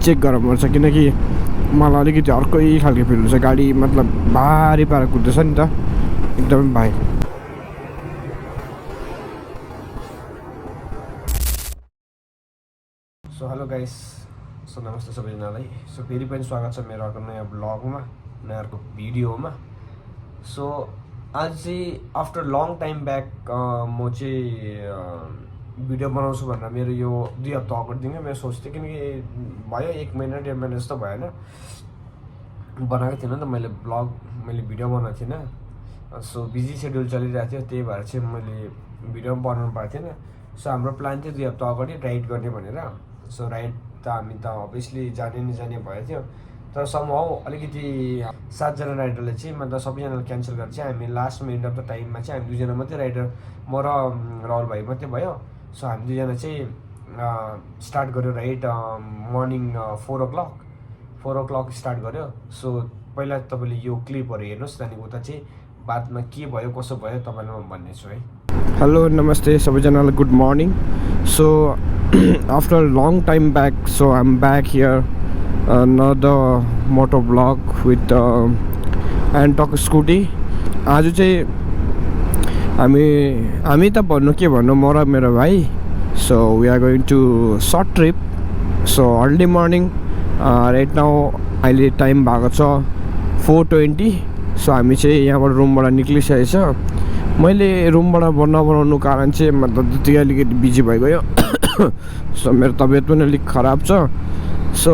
Check गरेर पर्छ किनकि मलाई अलिकति अर्कै खालको फिल हुन्छ गाडी मतलब भारी पारा कुद्दैछ नि त एकदमै भाइ सो हेलो गाइस सो नमस्ते सबैजनालाई सो फेरि पनि स्वागत छ मेरो अर्को नयाँ ब्लगमा नयाँ अर्को भिडियोमा सो आज चाहिँ आफ्टर लङ टाइम ब्याक म चाहिँ भिडियो बनाउँछु भनेर मेरो यो 2 हप्ता अगाडिदेखि मेरो सोच थियो किनकि भयो 1 महिना 1.5 महिना जस्तो भएन बनाएको थिइनँ नि त मैले भिडियो बनाएको थिइनँ सो बिजी सेड्युल चलिरहेको थियो त्यही भएर चाहिँ मैले भिडियो बनाउनु पाएको थिएन सो हाम्रो प्लान थियो 2 हप्ता अगाडि राइड गर्ने भनेर सो राइड त हामी त अभियसली जाने भएको थियो तर समहाउ अलिकति 7 जना राइडरले चाहिँ मतलब सबैजनाले क्यान्सल गरेर चाहिँ हामी लास्ट मिनट अफ द टाइममा चाहिँ हामी 2 जना मात्रै राइडर म र राहुल भाइ मात्रै भयो सो हामी 2 जना चाहिँ स्टार्ट गर्यो राइड मर्निङ 4 o'clock स्टार्ट गर्यो सो पहिला तपाईँले यो क्लिपहरू हेर्नुहोस् त्यहाँदेखि उता चाहिँ बादमा के भयो कसो भयो तपाईँलाई म भन्नेछु है हेलो नमस्ते सबैजनालाई good morning so after long time back so I am back here another motor vlog with Antok scooty आज चाहिँ हामी त भन्नु के भन्नु म र मेरो भाइ so we are going to short trip so early morning right now अहिले टाइम भएको छ 4:20 सो हामी चाहिँ यहाँबाट रुमबाट निक्लिसकेको छ मैले रुमबाट नबनाउनु कारण चाहिँ मतलब त्यतिकै अलिकति बिजी भइगयो सो मेरो तबियत पनि अलिक खराब छ सो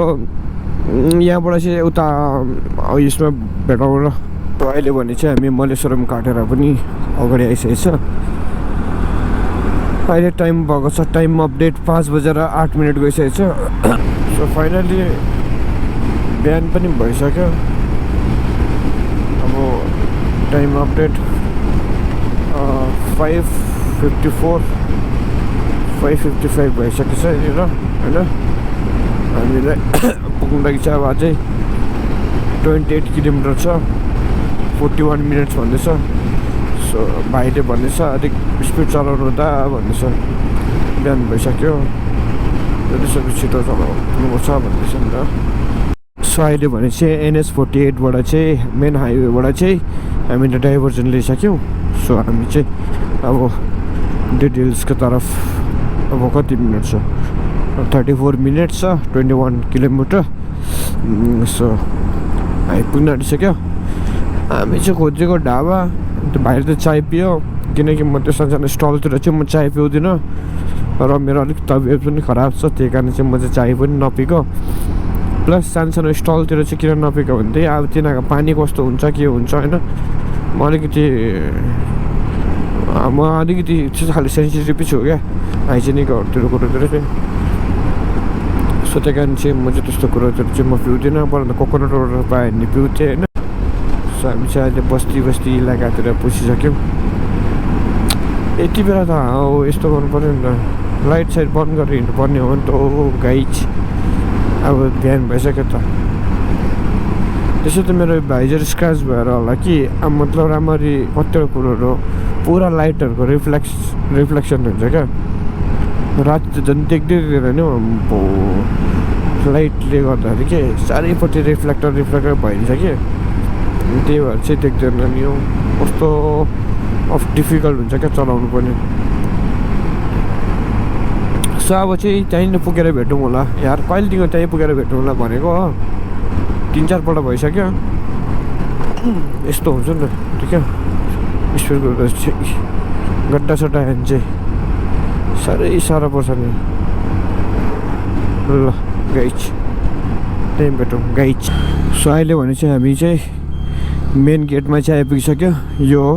यहाँबाट चाहिँ उता यसमा भेटौँ र अहिले भने चाहिँ हामी मलेश्वरम काटेर पनि अगाडि आइसकेको छ अहिले टाइम भएको छ टाइम अपडेट 5:08 गइसकेको छ सो फाइनली बिहान पनि भइसक्यो अब टाइम अपडेट 5:55 भइसकेको छ यहाँनिर होइन हामीलाई पुग्नु लागि चाहिँ अब अझै 28 किलोमिटर छ 41 मिनट्स भन्दैछ सो भाइले भन्दैछ अलिक स्पिड चलाउनु त भन्दैछ बिहान भइसक्यो जतिसक्दो छिटो चलाउनुपर्छ भन्दैछ नि त सो अहिले भने चाहिँ NH48 बाट चाहिँ मेन हाइवेबाट चाहिँ हामीले डाइभर्जन लिइसक्यौँ सो हामी चाहिँ अब डेड हिल्सको तर्फ अब कति मिनट छ 34 मिनट्स छ 21 किलोमिटर सो आइपुग्न आँटिसक्यो हामी चाहिँ खोजेको ढाबा त्यो भाइले त चाय पियो किनकि म त्यो सानो स्टलतिर चाहिँ म चाय पिउँदिनँ र मेरो अलिक तबियत पनि खराब छ त्यही कारण चाहिँ म चाहिँ चाय पनि नपिएको प्लस सानो स्टलतिर चाहिँ किन नपिएको भने चाहिँ अब तिनीहरूको पानी कस्तो हुन्छ के हुन्छ होइन म अलिकति खालि सेन्सिटिभै छु क्या हाइजेनिकहरूतिर कुरोतिर चाहिँ सो त्यही कारण चाहिँ म चाहिँ त्यस्तो कुरोतिर चाहिँ म पिउँदिनँ बरु कोकोनट वाटर पाएँ भने पिउँथेँ होइन सो हामी चाहिँ अहिले बस्ती इलाकातिर पसिसक्यौँ यति बेला त हो यस्तो गर्नु पऱ्यो नि त लाइट साइट बन्द गरेर हिँड्नुपर्ने हो नि त ओ गाइज अब बिहान भइसक्यो त त्यसो त मेरो भाइजर स्क्रच भएर होला कि अब मतलब राम्ररी कतिवटा कुरोहरू पुरा लाइटहरूको रिफ्लेक्सन हुन्छ क्या राति त झन् देख्दैन नि लाइटले गर्दाखेरि के चारैपट्टि रिफ्लेक्टर भइन्छ कि त्यही भएर चाहिँ देख्दैन नि हो कस्तो डिफिकल्ट हुन्छ क्या चलाउनु पनि सो अब चाहिँ त्यहीँ पुगेर भेटौँ होला यार कहिलेदेखि त्यहीँ पुगेर भेटौँ होला भनेको हो 3-4 पल्ट भइसक्यो यस्तो हुन्छ नि त ठिक स्पिड गड्डा सड्डा हान्छ साह्रै पर्छ नि ल गाइज त्यहीँ भेटौँ गाइज सो अहिले भने चाहिँ हामी चाहिँ मेन गेटमा चाहिँ आइपुगिसक्यो यो हो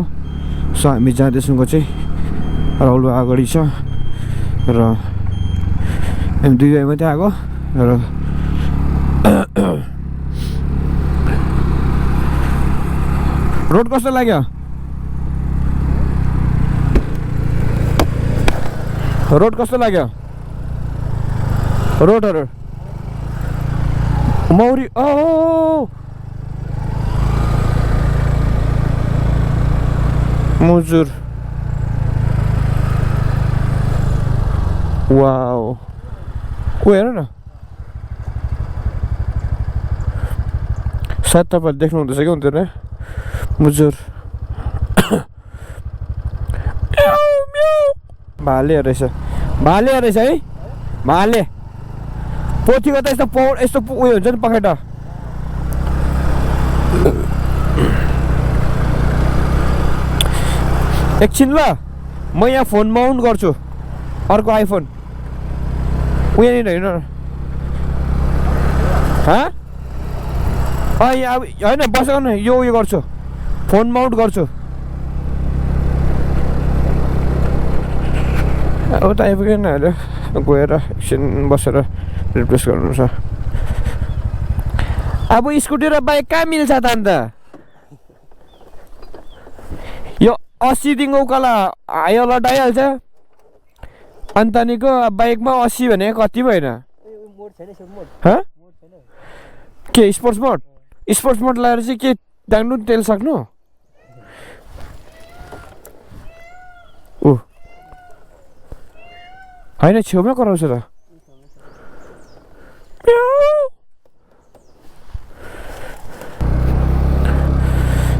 सो हामी जाँदैछौँ चाहिँ राहुल अगाडि छ र हामी 2 भाइ मात्रै आएको र रोड कस्तो लाग्यो रोडहरू मौरी ओ मुजुर वाओ को हेर न सायद तपाईँहरूले देख्नु हुँदैछ कि हुँदैन मुजुर भाले रहेछ है भाले पोथीको त यस्तो उयो हुन्छ नि पखेटा एकछिन ल म यहाँ फोन माउन्ट गर्छु अर्को आइफोन उयानिर होइन यहाँ होइन बसेको न यो उयो गर्छु फोन माउन्ट गर्छु अब त आइपुगेन अहिले गएर एकछिन बसेर रिप्लेस गर्नु छ अब स्कुटी र बाइक कहाँ मिल्छ त अन्त यो 80 दिनको उकालो हाई अलर्ट आइहाल्छ अनि त्यहाँदेखिको बाइकमा 80 भने कति भएन के स्पोर्ट्स मोड लगाएर चाहिँ के डाङ्नु तेल सक्नु होइन छेउमै कराउँछ त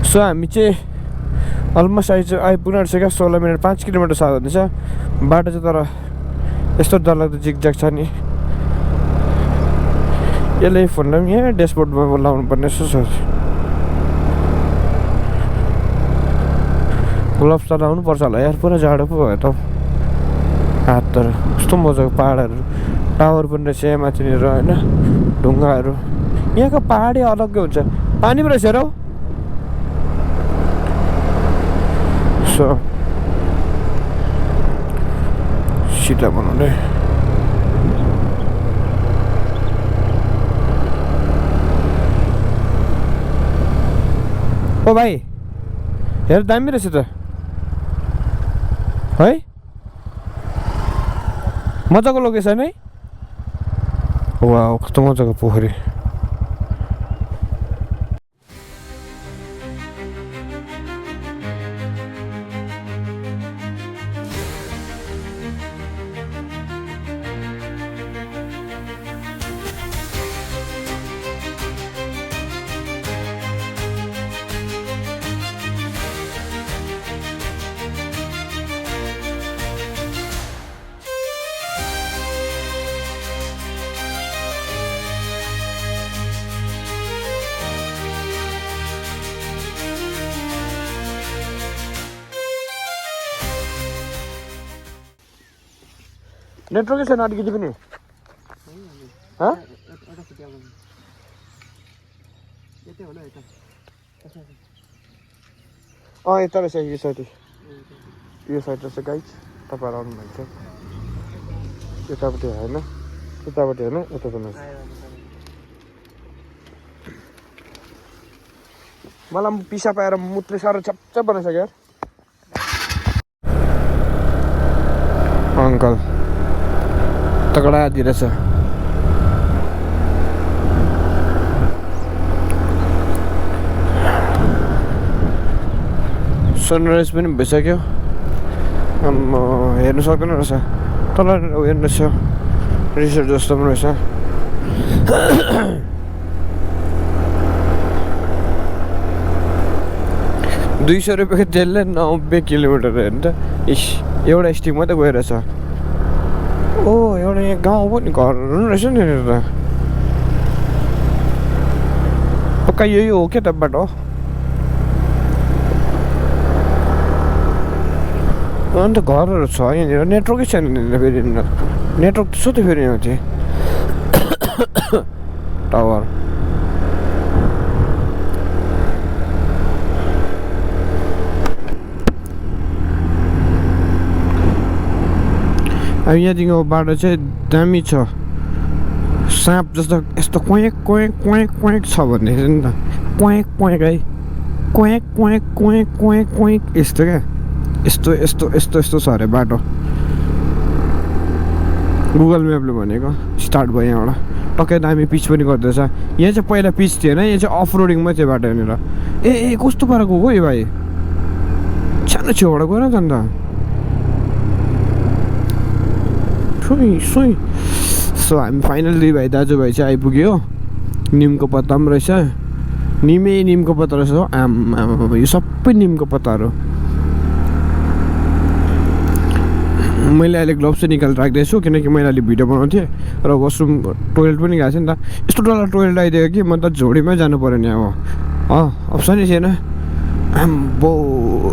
सो हामी चाहिँ अलमोस्ट आइपुग्नु आँट्छ क्या 16 मिनट 5 किलोमिटर साथ हुँदैछ बाटो चाहिँ तर यस्तो डरलाग्दो जिगज्याग छ नि यसले फोनलाई पनि यहाँ ड्यासबोर्डमा लाउनु पर्ने जस्तो छ ग्लोभ्स त लाउनु पर्छ होला यार पुरा जाडो पो भयो त हात तर कस्तो मजाको पाहाडहरू टावर पनि रहेछ यहाँ माथिनिर होइन ढुङ्गाहरू यहाँको पाहाडै अलग्गै हुन्छ पानी पो रहेछ र सो सिधा बनाउने ओ भाइ हेर दामी रहेछ त है मजाको लोकेसन है वाउ कस्तो मजाको पोखरी नेटवर्कै छैन अलिकति पनि यता रहेछ यो साइड रहेछ गाइज तपाईँहरू आउनु भन्छ यतापट्टि होइन यता जानु मलाई पिसा पाएर मुत्रे साह्रो चप्चा बनाइसक्यो यार अङ्कल तगडा दिइरहेछ सनराइज पनि भइसक्यो हेर्नु सक्दैन रहेछ तल हेर्नु रहेछ रिसोर्ट जस्तो पनि रहेछ 200 रुपियाँको तेलले 90 किलोमिटर हेर्नु त इस एउटा स्टिक मात्रै गइरहेछ ओ एउटा यहाँ गाउँ पनि घरहरू पनि रहेछ नि त पक्का यही हो क्या त बाटो अन्त घरहरू छ यहाँनिर नेटवर्कै छैन फेरि नेटवर्क त्यसो त फेरि यहाँ थियो टावर अब यहाँदेखिको बाटो चाहिँ दामी छ साँप जस्तो यस्तो क्वाइक क्वाइक क्वाइक क्वाइक छ भन्ने नि त क्वाइक क्वाइक है क्वाइक क्वाइक क्वाइक क्वाइक क्वाइक यस्तो क्या यस्तो यस्तो यस्तो यस्तो छ अरे बाटो गुगल म्यापले भनेको स्टार्ट भयो यहाँबाट टक्कै दामी पिच पनि गर्दैछ यहाँ चाहिँ पहिला पिच थिएन यहाँ चाहिँ अफ रोडिङमै थियो बाटो यहाँनिर ए कस्तो पाराको हो यो भाइ सानो छेउबाट गएर त अन्त सोही सो हामी फाइनली भाइ दाजुभाइ चाहिँ आइपुग्यो निमको पत्ता पनि रहेछ निमको पत्ता रहेछ हो। यो सबै निमको पत्ताहरू। मैले अहिले ग्लोभ्स चाहिँ निकालेर राख्दैछु किनकि मैले अहिले भिडियो बनाउँथेँ र वासरुम टोइलेट पनि गएको थिएँ नि त। यस्तो डल्ला टोइलेट आइदियो कि म त झोडीमै जानु पऱ्यो नि अब अप्सनै थिएन। आम्बो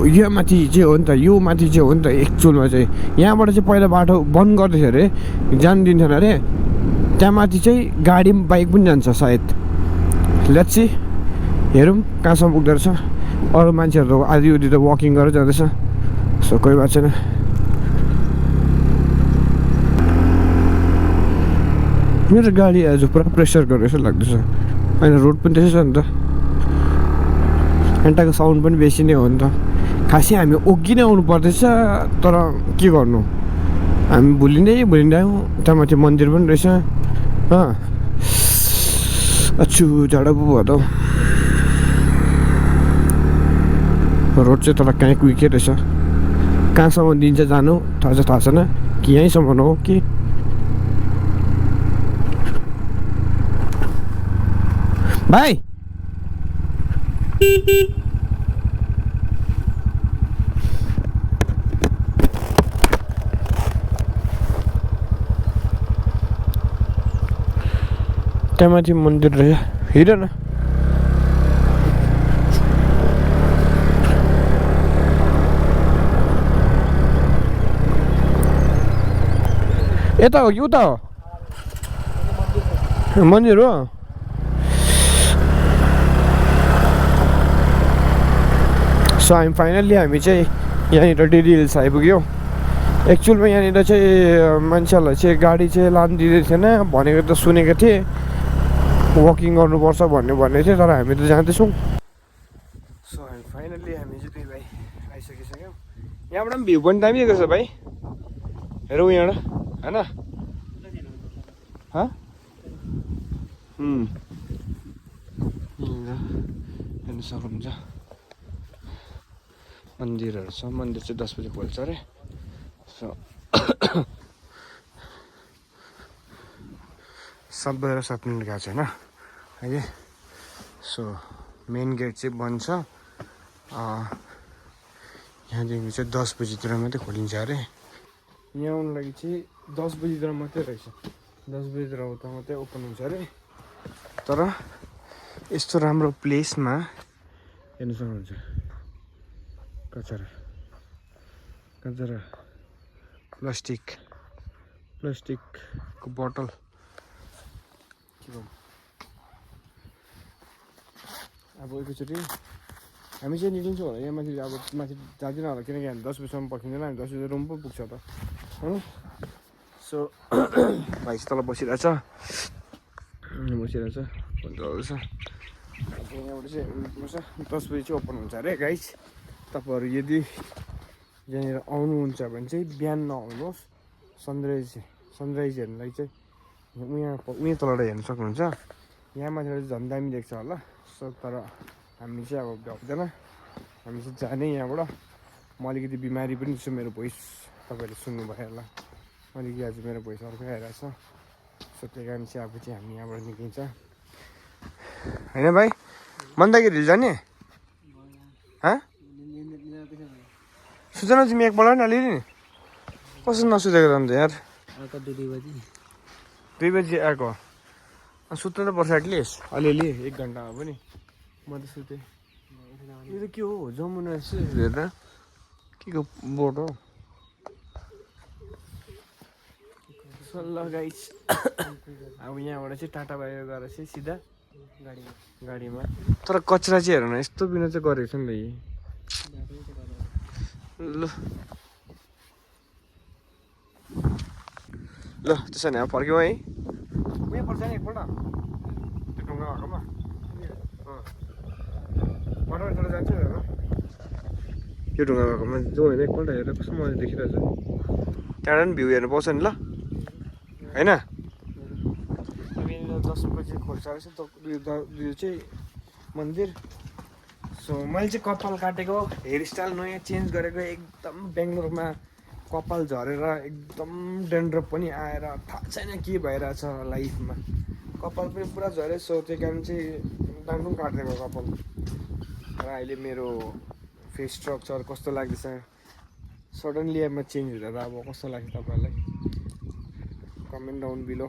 यो माथि चाहिँ हो नि त, यो माथि चाहिँ हो नि त एक्चुअलमा चाहिँ। यहाँबाट चाहिँ पहिला बाटो बन्द गर्दैछ अरे, जानु दिन्थेन अरे। त्यहाँ माथि चाहिँ गाडी बाइक पनि जान्छ सायद। लेट्स सी, हेरौँ कहाँसम्म पुग्दो रहेछ। अरू मान्छेहरू त आधी उधी त वकिङ गरेर जाँदैछ। सो कोही बात छैन। मेरो गाडी आज पुरा प्रेसर गरेर जस्तो लाग्दैछ। होइन रोड पनि त्यसै छ नि त, एन्टाको साउन्ड पनि बेसी नै हो नि त। खासै हामी ओग्गी नै आउनु पर्दैछ, तर के गर्नु, हामी भुलिँदै आयौँ। त्यहाँ माथि मन्दिर पनि रहेछ। अच्छु झाडा पो भयो त। रोड चाहिँ तर कहीँ क्विकै रहेछ। कहाँसम्म दिन्छ जानु थाहा छैन कि यहीँसम्म हो कि। भाइ त्यहाँ माथि मन्दिर रहेछ, हेर न। यता हो कि उता हो? मन्दिर हो। सो फाइनल्ली हामी चाहिँ यहाँनिर डिडी हिल्स आइपुग्यौँ। एक्चुअलमा यहाँनिर चाहिँ मान्छेहरूलाई चाहिँ गाडी चाहिँ लानु दिँदै थिएन भनेको त सुनेको थिएँ, वकिङ गर्नुपर्छ भन्ने थियो, तर हामी त जाँदैछौँ। सो फाइनल्ली हामी चाहिँ दुई भाइ आइसकिसक्यौँ। यहाँबाट पनि भ्यू पनि दामी देख्छ भाइ, हेरौँ यहाँबाट होइन। हेर्नु सक्नुहुन्छ मन्दिरहरू छ। मन्दिर चाहिँ 10 बजी खोल्छ अरे। सो 7 बजेर 7 मिनट गएको छैन अहिले। सो मेन गेट चाहिँ बन्द छ। यहाँदेखि चाहिँ 10 बजीतिर मात्रै खोलिन्छ अरे। यहाँ आउनु लागि चाहिँ 10 बजीतिर मात्रै रहेछ। 10 बजीतिर उता मात्रै ओपन हुन्छ अरे। तर यस्तो राम्रो प्लेसमा हेर्नु सक्नुहुन्छ कचरा प्लास्टिकको बोतल के भन्नु। अब एकैचोटि हामी चाहिँ निक्लिन्छौँ होला यहाँ माथि। अब माथि जाँदैन होला किनकि हामी 10 बजीसम्म पर्खिँदैन। हामी 10 बजी रुम पो पुग्छ त होइन। सो भाइ तल बसिरहेछ भन्दैछ। यहाँबाट चाहिँ 10 बजी चाहिँ ओपन हुन्छ अरे गाइस। तपाईँहरू यदि यहाँनिर आउनुहुन्छ भने चाहिँ बिहान नआउनुहोस्। सनराइज हेर्नुलाई चाहिँ उहाँ तलबाट हेर्नु सक्नुहुन्छ। यहाँ माथिबाट चाहिँ झन् दामी देख्छ होला। सो तर हामी चाहिँ अब भ्याउँदैन, हामी चाहिँ जाने यहाँबाट। म अलिकति बिमारी पनि छु, मेरो भोइस तपाईँहरूले सुन्नुभयो होला। अलिकति आज मेरो भोइस अर्कै आइरहेछ। सो त्यही कारण चाहिँ अब चाहिँ हामी यहाँबाट निक्लिन्छ होइन भाइ। मन्दागिरी हिल जाने सूचना तिमी एकपल्ट नि अलिअलि नि कसो नसुतेको त अन्त यार। 2 बजी आएको सुत्नु त पर्छ एटलिस्ट अलिअलि 1 घन्टा हो पनि। म त सुतेँ। यो त के हो जमुना हेर्दा के को बोट हो। ल गाइस अब यहाँबाट चाहिँ टाटा बाहिर गएर चाहिँ सिधा गाडीमा। तर कचरा चाहिँ हेर न, यस्तो बिना चाहिँ गरेको छ नि त। ल त्यसो भने अब फर्क्यौँ है। उयो पर्छ नि एकपल्ट त्यो ढुङ्गा भएकोमा मटर जान्छ हेर। यो ढुङ्गा भएकोमा जाउँ होइन एकपल्ट, हेरेर कस्तो मजा देखिरहेछ। त्यहाँबाट पनि भ्यू हेर्नु पाउँछ नि ल होइन। अब यहाँनिर 10 बजी खोल्छ रहेछ यो चाहिँ मन्दिर। सो मैले चाहिँ कपाल काटेको, हेयर स्टाइल नयाँ चेन्ज गरेको। एकदम बेङ्गलोरमा कपाल झरेर एकदम डेन्ड्रफ पनि आएर थाहा छैन के भइरहेछ लाइफमा। कपाल पनि पुरा झऱ्यो। सो त्यही कारण चाहिँ दाङदुङ काट्दिएको कपाल र अहिले मेरो फेस स्ट्रक्चर कस्तो लाग्दैछ सडनली एमा चेन्ज हुँदा त अब कस्तो लाग्छ तपाईँहरूलाई कमेन्ट डाउन बिलो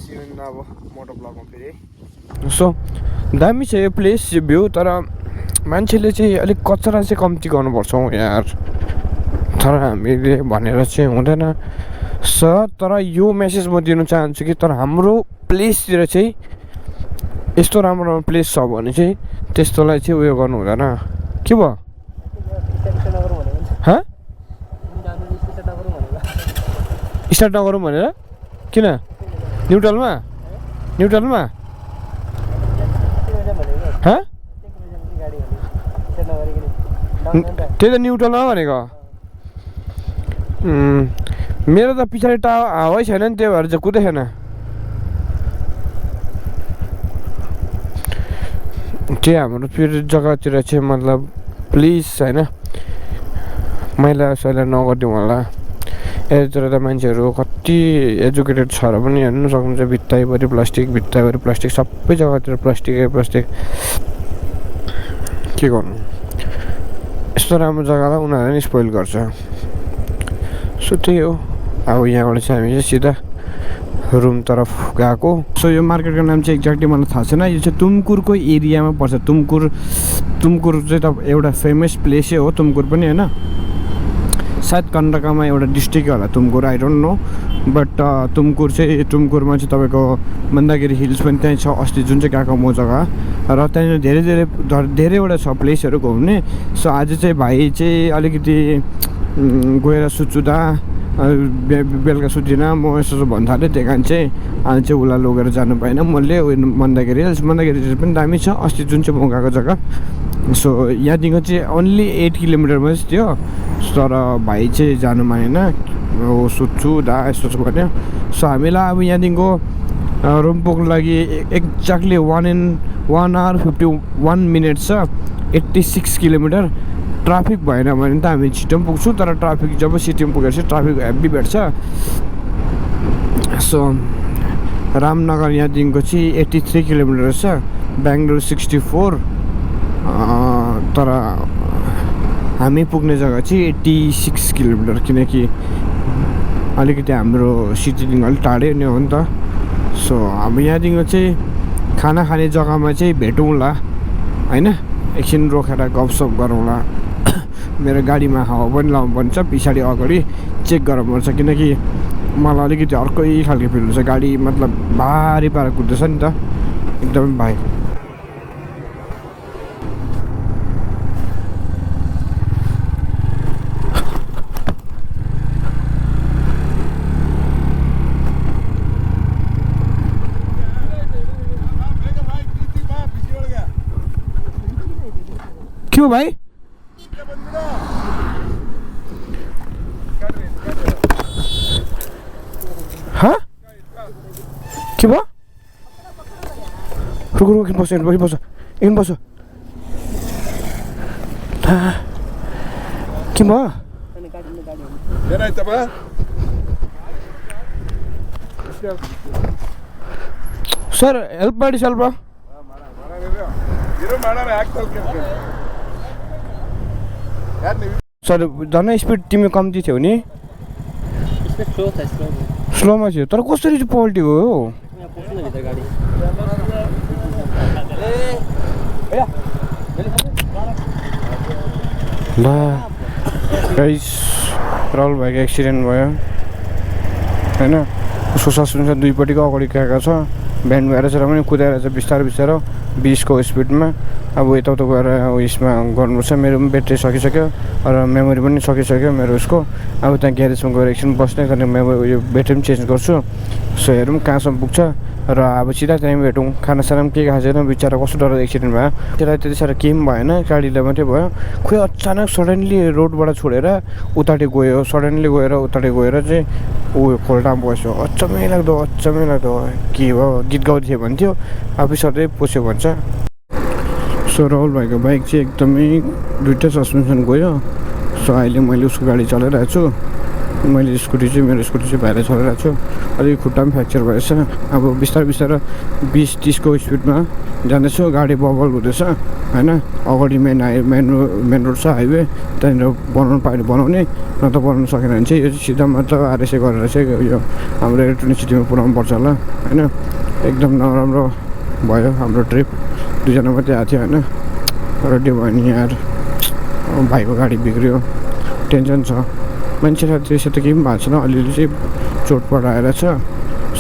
सियन अब मोटो ब्लगमा फेरि सो दामी छ यो प्लेस यो भ्यू तर मान्छेले चाहिँ अलिक कचरा चाहिँ कम्ती गर्नुपर्छ हौ यार तर हामीले भनेर चाहिँ हुँदैन तर यो मेसेज म दिन चाहन्छु कि तर हाम्रो प्लेसतिर चाहिँ यस्तो राम्रो राम्रो प्लेस छ भने चाहिँ त्यस्तोलाई चाहिँ उयो गर्नु हुँदैन के भयो स्टार्ट नगरौँ भनेर किन न्युट्रलमा त्यही त न्युट्रलमा भनेको मेरो त पछाडि हावै छैन नि त्यही भएर चाहिँ कुदै छैन त्यही हाम्रो फेरि जग्गातिर चाहिँ मतलब प्लिज होइन मैला सैला नगरिदिउँ होला यतातिर त मान्छेहरू कति एजुकेटेड छ र पनि हेर्नु सक्नुहुन्छ भित्ताभरि प्लास्टिक सबै जग्गातिर प्लास्टिक के गर्नु यस्तो राम्रो जग्गालाई उनीहरूले नि स्पोइल गर्छ सो त्यही हो अब यहाँबाट चाहिँ हामी चाहिँ सिधा रुम तरफ गएको सो यो मार्केटको नाम चाहिँ एक्ज्याक्टली मलाई थाहा छैन यो चाहिँ तुमकुरको एरियामा पर्छ तुमकुर चाहिँ त एउटा फेमस प्लेसै हो तुमकुर पनि होइन सायद कर्नाटकमा एउटा डिस्ट्रिक्ट होला Tumkur I don't know but तुमकुरमा चाहिँ तपाईँको मन्दागिरी हिल्स पनि त्यहीँ छ अस्ति जुन चाहिँ गएको म जग्गा र त्यहाँनिर धेरैवटा छ प्लेसहरू घुम्ने सो आज चाहिँ भाइ चाहिँ अलिकति गएर सुत्दा बेलुका सुत्दिनँ म यसो भन्नु थालेँ त्यही कारण चाहिँ आज चाहिँ उसलाई लगेर जानु पाएन मैले मन्दागिरी हिल्स पनि दामी छ अस्ति जुन चाहिँ म गएको जग्गा सो यहाँदेखिको चाहिँ ओन्ली 8 किलोमिटर मात्रै थियो तर भाइ चाहिँ जानु मानेन हो सुत्छु दा यस्तो भन्यो सो हामीलाई अब यहाँदेखिको रुम पुग्नु लागि एक्ज्याक्टली 1 hour 51 minutes छ 86 किलोमिटर ट्राफिक भएन भने त हामी छिटो पनि पुग्छौँ तर ट्राफिक जब सिटीमा पुगेर चाहिँ ट्राफिक हेभी भेट्छ सो रामनगर यहाँदेखिको चाहिँ 83 किलोमिटर छ बेङ्गलोर 64 तर हामी पुग्ने जग्गा चाहिँ 86 किलोमिटर किनकि अलिकति हाम्रो सिटीदेखि अलिक टाढै नै हो नि त सो अब यहाँदेखिको चाहिँ खाना खाने जग्गामा चाहिँ भेटौँला होइन एकछिन रोकेर गफसफ गरौँला मेरो गाडीमा हावा पनि लाउनु पर्छ पछाडि अगाडि चेक गर्नुपर्छ किनकि मलाई अलिकति अर्कै खालको फिल हुन्छ गाडी मतलब भारी पारा कुद्दैछ नि त एकदमै भाइ के हो भाइ के भयो रुक एकछिन बस्छ के भयो सर हेल्प ಮಾಡಿ ಸ್ವಲ್ಪ सर झन् स्पिड तिमी कम्ती थियो नि स्लोमा थियो तर कसरी चाहिँ पल्ट्यो हो ल गाइस राहुल भाइको एक्सिडेन्ट भयो होइन उसको सस्पेन्सन दुईपट्टिको अगाडि गएको छ बिहान गएर चाहिँ पनि कुदाएर चाहिँ बिस्तारो 20 को स्पिडमा अब यताउता गएर उयसमा गर्नुपर्छ मेरो पनि ब्याट्री सकिसक्यो र मेमोरी पनि सकिसक्यो मेरो उसको अब त्यहाँ ग्यारेजमा गएर एकछिन बस्ने त्यहाँदेखि मेमोरी उयो ब्याट्री पनि चेन्ज गर्छु सो हेरौँ कहाँसम्म पुग्छ र अब सिधा त्यहीँ भेटौँ खानासाना पनि केही खाएको छैन बिचरा कस्तो डर एक्सिडेन्ट भयो त्यसलाई त्यति साह्रो केही पनि भएन गाडीलाई मात्रै भयो खोइ अचानक सडनली रोडबाट छोडेर उताटि गयो चाहिँ उयो खोल्टामा बस्यो अचम्मै लाग्दो के भयो गीत गाउँदै थियो भन्थ्यो आफै सधैँ पस्यो भन्छ सो राहुल भाइको बाइक चाहिँ एकदमै दुईवटा सस्पेन्सन गयो सो अहिले मैले उसको गाडी चलाइरहेको छु मैले स्कुटी चाहिँ मेरो स्कुटी चाहिँ भाइले चलाइरहेको छु। अलिक खुट्टा पनि फ्र्याक्चर भएछ। अब बिस्तारै बिस्तारै 20-30को स्पिडमा जाँदैछु। गाडी बबल हुँदैछ होइन। अगाडि मेन रोड छ, हाइवे, त्यहाँनिर बनाउनु पायो भने बनाउने, नत्र बनाउनु सकेन भने चाहिँ यो सिधा मात्र आरएसए गरेर चाहिँ यो हाम्रो इलेक्ट्रोनिक सिटीमा पुऱ्याउनु पर्छ होला होइन। एकदम नराम्रो भयो हाम्रो ट्रिप। 2जना मात्रै आएको थियो होइन। रेडी भयो नि यार, भाइको गाडी बिग्रियो, टेन्सन छ। मान्छेलाई त्यसो त केही पनि भएको छैन, अलिअलि चाहिँ चोटपट आएर छ।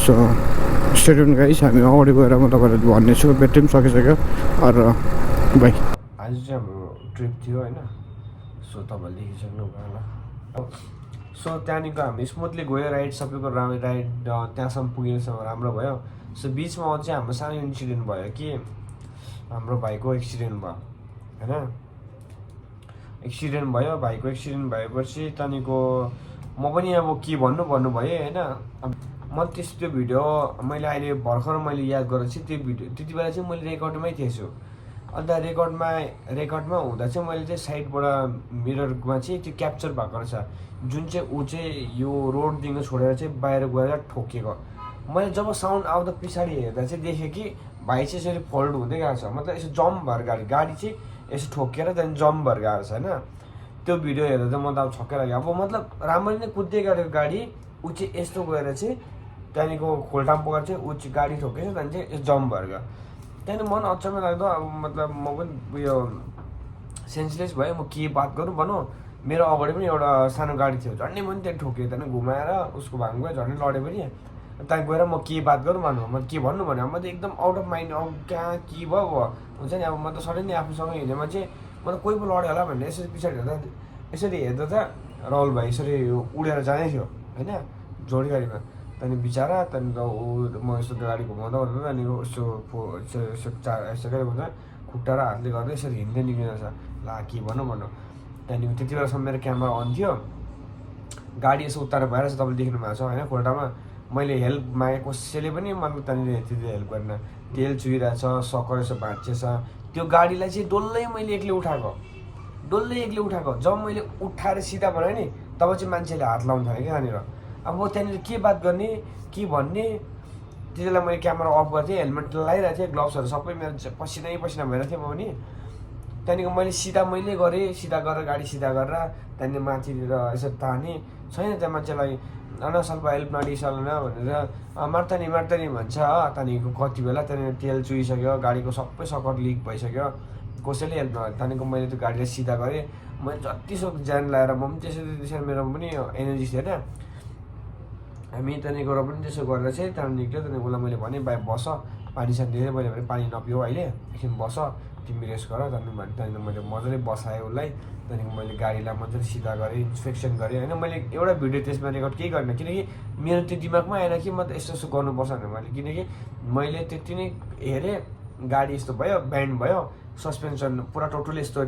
सो स्टेडियम गाइस हामी अगाडि गएर म तपाईँलाई भन्ने छु। ब्याट्री पनि सकिसक्यो। अरू भाइ आज चाहिँ हाम्रो ट्रिप थियो होइन। सो तपाईँले देखिसक्नुभयो होला। सो त्यहाँदेखिको हामी स्मुथली गयो, राइड सबैको राइड त्यहाँसम्म पुगिनेसम्म राम्रो भयो। सो बिचमा चाहिँ हाम्रो सानो इन्सिडेन्ट भयो कि हाम्रो भाइको एक्सिडेन्ट भयो होइन। एक्सिडेन्ट भयो, भाइको एक्सिडेन्ट भएपछि त्यहाँदेखिको म पनि अब के भन्नु भएँ होइन। म त्यो भिडियो मैले अहिले भर्खर मैले याद गरेर चाहिँ त्यो भिडियो त्यति बेला चाहिँ मैले रेकर्डमै थिएछु। अन्त रेकर्डमा हुँदा चाहिँ मैले चाहिँ साइडबाट मिररमा चाहिँ त्यो क्याप्चर भएको रहेछ, जुन चाहिँ ऊ चाहिँ यो रोडदेखि छोडेर चाहिँ बाहिर गएर ठोकिएको। मैले जब साउन्ड आउँदा पछाडि हेर्दा चाहिँ देखेँ कि भाइ चाहिँ यसरी फोल्ड हुँदै गएको छ, मतलब यसो जम्प भएर गाडी चाहिँ यसो ठोकेर त्यहाँदेखि जम्प भएर गएको छ होइन। त्यो भिडियो हेर्दा चाहिँ म त अब छक्कै लाग्यो। अब मतलब राम्ररी नै कुद्दै गरेको गाडी ऊ चाहिँ यस्तो गएर चाहिँ त्यहाँदेखिको खोल्टाम पुगेर चाहिँ ऊ चाहिँ गाडी ठोकेछ, त्यहाँदेखि चाहिँ यसो जम्प भएर गयो। त्यहाँदेखि मन अचम्मै लाग्दो। अब मतलब म पनि उयो सेन्सलेस भयो, म के बात गरौँ भनौँ। मेरो अगाडि पनि एउटा सानो गाडी थियो, झन्डै पनि त्यहाँ ठोक्यो, त्यहाँदेखि घुमाएर उसको भाङ गयो, झन्डै लड्यो पनि। त्यहाँ गएर म के बात गरौँ भनौँ, म के भन्नु भने म त एकदम आउट अफ माइन्ड। अब कहाँ के भयो हुन्छ नि। अब म त सडनली आफूसँग हिँडेमा चाहिँ म त कोही पो लड्यो होला भनेर यसरी पछाडि हेर्दा त राहुल भाइ यसरी उडेर जाँदै थियो होइन, जोडी गाडीमा। त्यहाँदेखि बिचरा त्यहाँदेखि ऊ म यस्तो गाडी घुमाउँदा ओर्दा त्यहाँदेखि यसो के भन्छ खुट्टा र हातले गर्दा यसरी हिँड्दै निक्लिँदैछ। ला के भनौँ त्यहाँदेखि त्यति बेलासम्म मेरो क्यामेरा अन थियो, गाडी यसो उत्तार भएर चाहिँ तपाईँले देख्नु भएको छ होइन। खोल्टामा मैले हेल्प मागेँ, कसैले पनि मतलब त्यहाँनिर त्यति हेल्प गरेन। तेल चुहिरहेछ, सकर यसो भाँचिएछ। त्यो गाडीलाई चाहिँ डल्लै मैले एक्लै उठाएको। जब मैले उठाएर सिधा बनाएँ नि तब चाहिँ मान्छेले हात लाउनु थाल्यो क्या त्यहाँनिर। अब म त्यहाँनिर के बात गर्ने के भन्ने, त्यति बेला मैले क्यामेरा अफ गर्थेँ, हेलमेट लगाइरहेको थिएँ, ग्लोभ्सहरू सबै मेरो पसिना भइरहेको थियो म पनि। त्यहाँदेखि मैले गरेँ, सिधा गरेर गाडी सिधा गरेर त्यहाँदेखि माथितिर यसो तानेँ, छैन त्यहाँ मान्छेलाई न ಸ್ವಲ್ಪ हेल्प नडिसल्न भनेर मार्ता नि भन्छ। त्यहाँदेखिको कति बेला त्यहाँनिर तेल चुहिसक्यो, गाडीको सबै सकर लिक भइसक्यो, कसैले हेल्प नगर्यो। त्यहाँदेखिको मैले त्यो गाडीलाई सिधा गरेँ, मैले जतिसक्दो ज्यान लगाएर म पनि त्यसरी मेरो पनि एनर्जी थिएन। हामी त्यहाँदेखिको र पनि त्यसो गरेर चाहिँ त्यहाँदेखि निक्ल्यो। त्यहाँदेखि उसलाई मैले भनेँ भाइ बस, पानी सानी दिएँ, मैले भने पानी नपिऊ अहिले, एकछिन बस, तिमी रेस्ट गर। त्यहाँदेखि मैले मजाले बसाएँ उसलाई। त्यहाँदेखि मैले गाडीलाई मजाले सिधा गरेँ, इन्सपेक्सन गरेँ होइन। मैले एउटा भिडियो त्यसमा रेकर्ड केही गरेन, किनकि मेरो त्यो दिमागमा आएन कि म त यस्तो गर्नुपर्छ भनेर मैले, किनकि मैले त्यति नै हेरेँ। गाडी यस्तो भयो, ब्यान्ड भयो, सस्पेन्सन पुरा टोटल यस्तो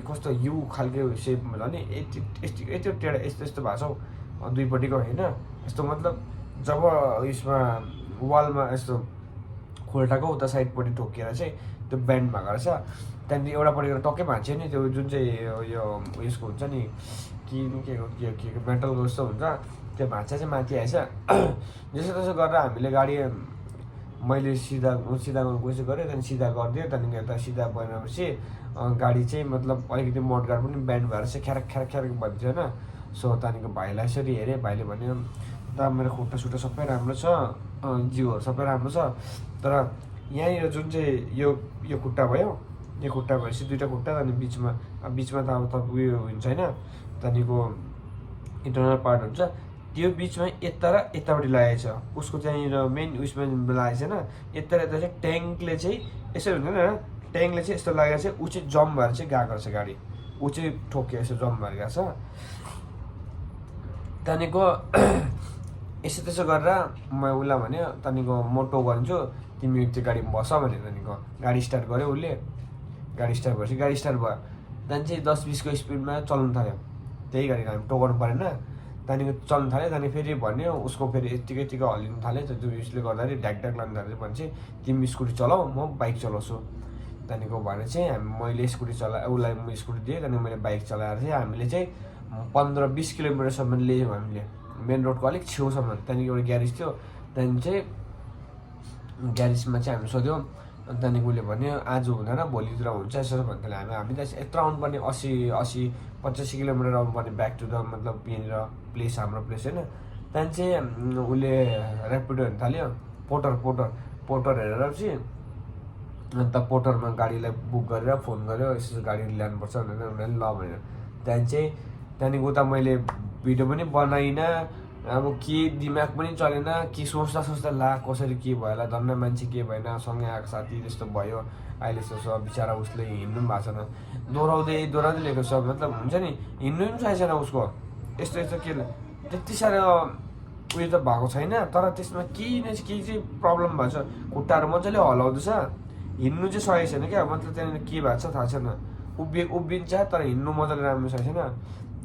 कस्तो यु खालको सेप होला नि, यति टेढा यस्तो भएको छ दुईपट्टिको होइन। यस्तो मतलब जब यसमा वालमा यस्तो खोल्टाको उता साइडपट्टि ठोकिएर चाहिँ त्यो ब्यान्ड भएको रहेछ। त्यहाँदेखि एउटापट्टिबाट टक्कै भाँच्यो नि, त्यो जुन चाहिँ यो उयसको हुन्छ नि के मेटलको जस्तो हुन्छ, त्यो भाँचा चाहिँ माथि आएछ। जसो त्यसो गरेर हामीले गाडी मैले सिधा गर्नु कोसिस गरेँ, त्यहाँदेखि सिधा गरिदियो। त्यहाँदेखि यता सिधा बनेपछि गाडी चाहिँ मतलब अलिकति मडगाड पनि ब्यान्ड भएर चाहिँ ख्यारक भन्छ होइन। सो त्यहाँदेखिको भाइलाई यसरी हेरेँ, भाइले भन्यो त मेरो खुट्टा सबै राम्रो छ, जिउहरू सबै राम्रो छ, तर यहाँनिर जुन चाहिँ यो खुट्टा भयो, यो खुट्टा भएपछि दुईवटा खुट्टा, त्यहाँदेखि बिचमा त अब तपाईँ उयो हुन्छ होइन, त्यहाँदेखिको इन्टरनल पार्ट हुन्छ, त्यो बिचमा यता र यतापट्टि लागेको छ। उसको त्यहाँनिर मेन उयसमा लागेको छैन, यता र यता चाहिँ ट्याङ्कले चाहिँ यसरी हुँदैन, ट्याङ्कले चाहिँ यस्तो लागेको छ, ऊ चाहिँ जम्प भएर चाहिँ गएको रहेछ गाडी, ऊ चाहिँ ठोक्यो यसो जम्प भएर गएको छ। त्यहाँदेखिको यसो त्यसो गरेर म उसलाई भन्यो, त्यहाँदेखिको म टो गरिदिन्छु, तिमी त्यो गाडीमा बस भनेर। त्यहाँदेखिको गाडी स्टार्ट गर्यो उसले, गाडी स्टार्ट भएपछि गाडी स्टार्ट भयो, त्यहाँदेखि चाहिँ 10-20को स्पिडमा चल्नु थाल्यो। त्यही गाडी हामी टो गर्नु परेन, त्यहाँदेखिको चल्नु थाल्यो। त्यहाँदेखि फेरि भन्यो उसको, फेरि यत्तिकै हल्लिनु थाल्यो। त्यो उसले गर्दाखेरि ढ्याक लानु थाल्यो भने चाहिँ तिमी स्कुटी चलाऊ, म बाइक चलाउँछु। त्यहाँदेखिको भने चाहिँ मैले स्कुटी उसलाई म स्कुटी दिएँ, त्यहाँदेखि मैले बाइक चलाएर चाहिँ हामीले चाहिँ 15-20 किलोमिटरसम्म ल्यायौँ हामीले मेन रोडको अलिक छेउसम्म। त्यहाँदेखि एउटा ग्यारेज थियो, त्यहाँदेखि चाहिँ ग्यारेजमा चाहिँ हामी सोध्यौँ, अनि त्यहाँदेखि उसले भन्यो आज हुँदैन भोलितिर हुन्छ यसो भन्दाखेरि हामी त यत्रो आउनुपर्ने 80-85 किलोमिटर आउनुपर्ने ब्याक टु द मतलब यहाँनिर प्लेस हाम्रो प्लेस होइन। त्यहाँदेखि चाहिँ उसले ऱ्यापिडो हेर्नु थाल्यो, पोर्टर हेरेर चाहिँ अन्त पोर्टरमा गाडीलाई बुक गरेर फोन गर्यो यसो गाडी ल्यानुपर्छ भनेर उनीहरूले ल भनेर। त्यहाँदेखि उता मैले भिडियो पनि बनाइनँ, अब के दिमाग पनि चलेन, के सोच्दा ला कसरी के भयो होला, धन्न मान्छे के भएन, सँगै आएको साथी त्यस्तो भयो, अहिले यस्तो बिचरा उसले हिँड्नु पनि भएको छैन, दोहोऱ्याउँदै ल्याएको छ, मतलब हुन्छ नि हिँड्नु पनि सकेको छैन उसको, यस्तो के त्यति साह्रो उयो त भएको छैन, तर त्यसमा केही चाहिँ प्रब्लम भएको छ, खुट्टाहरू मजाले हलाउँदैछ, हिँड्नु चाहिँ सकेको छैन क्या, मतलब त्यहाँनिर के भएको छ थाहा छैन, उभिन्छ तर हिँड्नु मजाले राम्रो सकेको छैन।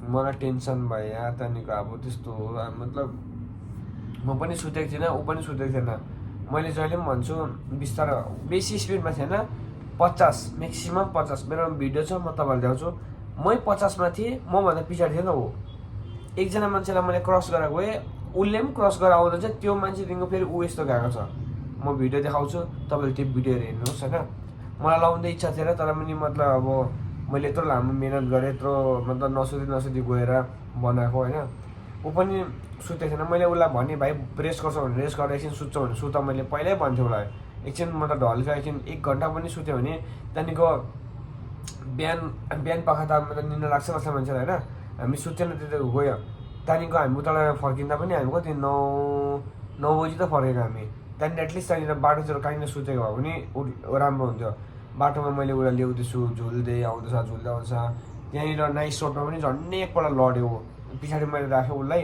मलाई टेन्सन भयो यार त्यहाँदेखिको, अब त्यस्तो मतलब म पनि सुतेको थिइनँ ऊ पनि सुतेको थिएन। मैले जहिले पनि भन्छु बिस्तारो बेसी स्पिडमा थिएन, 50 म्याक्सिमम् 50, मेरो भिडियो छ म तपाईँलाई देखाउँछु, मै 50मा थिएँ, मभन्दा पछाडि थिएन ऊ। एकजना मान्छेलाई मैले क्रस गरेर गएँ, उसले पनि क्रस गरेर आउँदा चाहिँ त्यो मान्छेदेखिको फेरि ऊ यस्तो गएको छ, म भिडियो देखाउँछु तपाईँले त्यो भिडियोहरू हेर्नुहोस् होइन। मलाई लाउँदै इच्छा थिएन तर पनि मतलब अब मैले यत्रो लामो मिहिनेत गरेँ, यत्रो मतलब नसुधी गएर बनाएको होइन। ऊ पनि सुतेको थिएन, मैले उसलाई भनेँ भाइ रेस्ट गर्छ भने रेस्ट गरेर एकछिन सुत्छ भने सुत, मैले पहिल्यै भन्थेँ उसलाई एकछिन मतलब ढल्का एकछिन 1 घन्टा पनि सुत्यो भने त्यहाँदेखिको बिहान पख त मतलब निन्दा लाग्छ मान्छेलाई होइन। हामी सुतेन त्यति गयो, त्यहाँदेखिको हामी उताबाट फर्किँदा पनि हामी कति 9 बजी त फर्केको हामी। त्यहाँदेखि एटलिस्ट त्यहाँनिर बाटोतिर कहीँनिर सुतेको भए पनि राम्रो हुन्थ्यो। बाटोमा मैले उसलाई ल्याउँदैछु, झुल्दै आउँदैछ त्यहाँनिर नाइस रोडमा पनि झन्डै एकपल्ट लड्यो, पछाडि मैले राखेँ उसलाई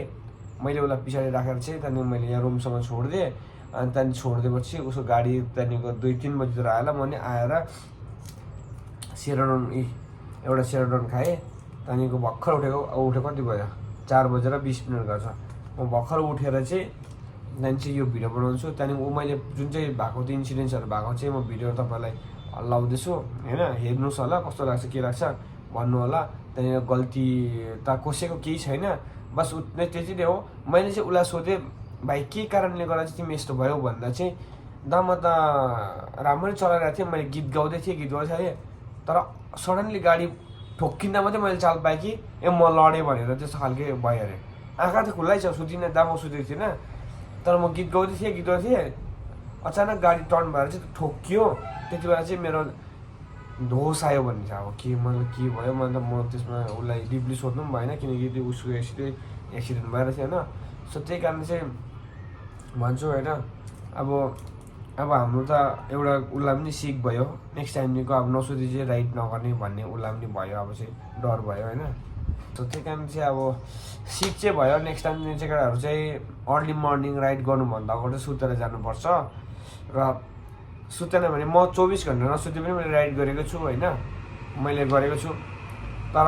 पछाडि राखेर चाहिँ त्यहाँदेखि मैले यहाँ रुमसँग छोडिदिएँ। अनि त्यहाँदेखि छोडिदिएपछि उसको गाडी त्यहाँदेखिको 2-3 बजीतिर आएर म नि आएर एउटा सेरोडन खाएँ। त्यहाँदेखिको भर्खर उठेको कति भयो 4:20 गर्छ, म भर्खर उठेर चाहिँ त्यहाँदेखि चाहिँ यो भिडियो बनाउँछु। त्यहाँदेखि मैले जुन चाहिँ भएको त्यो इन्सिडेन्ट्सहरू भएको चाहिँ म भिडियो तपाईँलाई लाउँदैछु होइन, हेर्नुहोस् होला कस्तो लाग्छ के लाग्छ भन्नु होला। त्यहाँनिर गल्ती त कसैको केही छैन, बस त्यति नै हो। मैले चाहिँ उसलाई सोधेँ भाइ के कारणले गर्दा चाहिँ तिमी यस्तो भयो भन्दा चाहिँ दा म त राम्ररी चलाइरहेको थिएँ, मैले गीत गाउँदै थिएँ तर सडनली गाडी ठोक्किँदा मात्रै मैले चाल पाएँ कि म लडेँ भनेर त्यस्तो खालके भयो अरे। आँखा त खुल्लै छ, सुतिनँ दा, म सुतेको थिइनँ तर म गीत गाउँदै थिएँ, अचानक गाडी टर्न भएर चाहिँ ठोक्कियो। त्यति बेला चाहिँ मेरो होस आयो भन्ने छ। अब के मतलब के भयो मतलब म त्यसमा उसलाई डिपली सोध्नु पनि भएन किनकि त्यो उसको एक्सिडेन्ट भएर थियो होइन। सो त्यही कारण चाहिँ भन्छु होइन, अब हाम्रो त एउटा उसलाई पनि सिक भयो, नेक्स्ट टाइमदेखिको अब नसोधी चाहिँ राइड नगर्ने भन्ने उसलाई पनि भयो, अब चाहिँ डर भयो होइन। सो त्यही कारण चाहिँ अब सिक चाहिँ भयो, नेक्स्ट टाइम चाहिँ केटाहरू चाहिँ अर्ली मर्निङ राइड गर्नुभन्दा अगाडि सुतेर जानुपर्छ। र सुतेन भने म 24 घन्टा नसुते पनि मैले राइड गरेको छु होइन, मैले गरेको छु, तर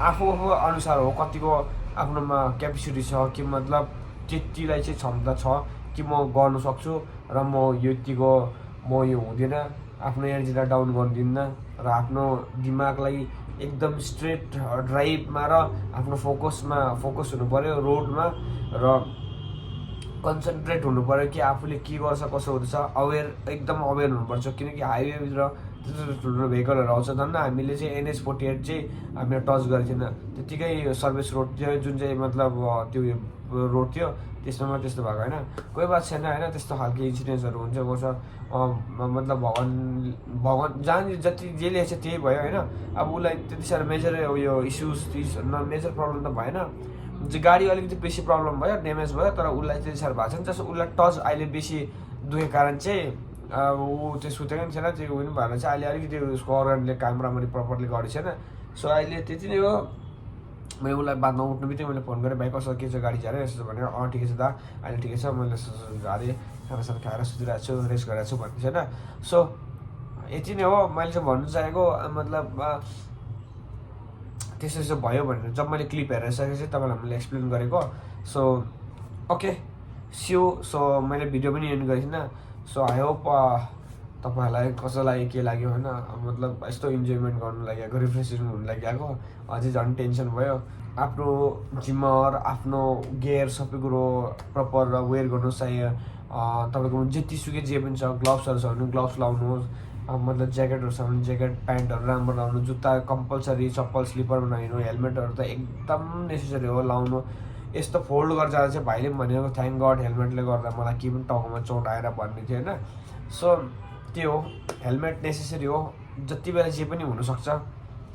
आफू अनुसार हो, कतिको आफ्नोमा क्यापेसिटी छ कि मतलब त्यतिलाई चाहिँ क्षमता छ कि म गर्न सक्छु र म यतिको म यो हुँदैन, आफ्नो एनर्जीलाई डाउन गर्दिनँ र आफ्नो दिमागलाई एकदम स्ट्रेट ड्राइभमा र आफ्नो फोकस हुनु पऱ्यो रोडमा र कन्सन्ट्रेट हुनु पऱ्यो कि आफूले के गर्छ कसो हुँदैछ, एकदम अवेर हुनुपर्छ किनकि हाइवेतिर त्यस्तो ठुल्ठुलो भेहिकलहरू आउँछ। झन् हामीले चाहिँ NH-48 चाहिँ हामीले टच गरेको थिएन, त्यत्तिकै सर्भिस रोड थियो जुन चाहिँ मतलब त्यो रोड थियो त्यसमा त्यस्तो भएको होइन, कोही बात छैन होइन। त्यस्तो खालको इन्सिडेन्ट्सहरू हुन्छ गर्छ, मतलब भगवान् जहाँ जति जे लेखेको छ त्यही भयो होइन। अब उसलाई त्यति साह्रो मेजर उयो इस्युज मेजर प्रब्लम त भएन, गाडी अलिकति बेसी प्रब्लम भयो, ड्यामेज भयो, तर उसलाई त्यति साह्रो भएको छैन। जस्तो उसलाई टच अहिले बेसी दुखेको कारण चाहिँ ऊ त्यो सुतेको पनि छैन, त्यो उयो भएर चाहिँ अहिले अलिकति उसको अर्गनले काम राम्ररी प्रपरली गरेको छैन। सो अहिले त्यति नै हो। मैले उसलाई बादमा उठ्नु बित्तिकै मैले फोन गरेँ भाइ कसो के छ गाडी झारे यसो भनेर, ठिकै छ दा अहिले ठिकै छ, मैले झारेँ खानासाना खाएर सुतिरहेको छु रेस्ट गरिरहेको छु भन्ने छैन। सो यति नै हो मैले चाहिँ भन्नु चाहेको, मतलब त्यस्तो भयो भनेर जब मैले क्लिप हेरेर सकेपछि तपाईँलाई मैले एक्सप्लेन गरेको। सो ओके सियो। सो मैले भिडियो पनि एन्ड गरेको थिइनँ। सो आई होप तपाईँहरूलाई कसैलाई के लाग्यो होइन, मतलब यस्तो इन्जोयमेन्ट गर्नु लागि आएको, रिफ्रेसिङ हुनु लागि आएको, अझै झन् टेन्सन भयो। आफ्नो जिम्मर, आफ्नो गियर सबै कुरो प्रपर वेयर गर्नुहोस्। चाहिँ तपाईँको जतिसुकै जे पनि छ, ग्लोभ्सहरू छ भने ग्लोभ्स लाउनुहोस्, मतलब ज्याकेटहरू छ भने ज्याकेट प्यान्टहरू राम्रो लाउनु, जुत्ता कम्पलसरी, चप्पल स्लिपरमा नहिँड्नु, हेलमेटहरू त एकदम नेसेसरी हो लाउनु। यस्तो फोल्ड गरेर जाँदा चाहिँ भाइले पनि भनेको थ्याङ्क गड हेलमेटले गर्दा मलाई केही पनि टाउकोमा चोट आएर भन्ने थियो होइन। सो त्यो हो, हेलमेट नेसेसरी हो, जति बेला जे पनि हुनसक्छ,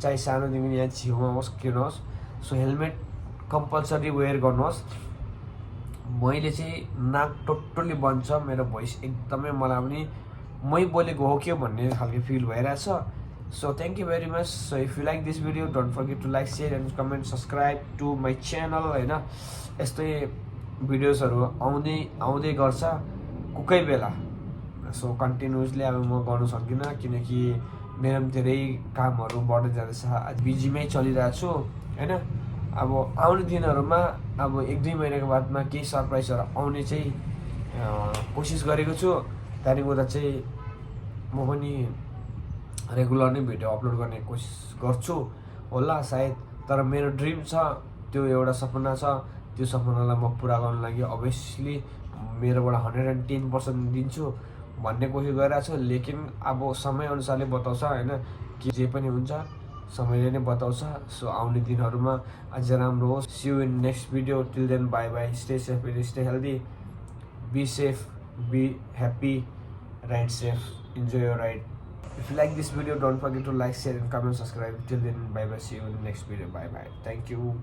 चाहे सानोदेखि यहाँ छेउमा होस् के नहोस्। सो हेलमेट कम्पलसरी वेयर गर्नुहोस्। मैले चाहिँ नाक टोटल्ली बन्द छ, मेरो भोइस एकदमै मलाई पनि मै बोलेको हो क्या भन्ने खालको फिल भइरहेछ। So thank you very much. So if you like this video don't forget to like, share and comment, subscribe to my channel होइन। यस्तै भिडियोजहरू आउँदै गर्छ कुनै बेला। सो कन्टिन्युसली अब म गर्नु सक्दिनँ किनकि मेरो पनि धेरै कामहरू बढ्दै जाँदैछ, आज बिजीमै चलिरहेको छु होइन। अब आउने दिनहरूमा अब 1-2 महिनाको बादमा केही सरप्राइजहरू आउने चाहिँ कोसिस गरेको छु। त्यहाँदेखि उता चाहिँ म पनि रेगुलर नै भिडियो अपलोड गर्ने कोसिस गर्छु होला सायद। तर मेरो ड्रिम छ, त्यो एउटा सपना छ, त्यो सपनालाई म पुरा गर्नु लागि अभियसली मेरोबाट 110% दिन्छु भन्ने कोसिस गरिरहेको छु। लेकिन अब समयअनुसारले बताउँछ होइन, कि जे पनि हुन्छ समयले नै बताउँछ। सो आउने दिनहरूमा अझै राम्रो होस्। See you in next video, till then bye bye, stay safe, stay healthy, be safe, be happy, ride safe, enjoy your ride. If you like this video, don't forget to like, share and comment, subscribe. Till then, bye bye, see you in the next video, bye bye, thank you.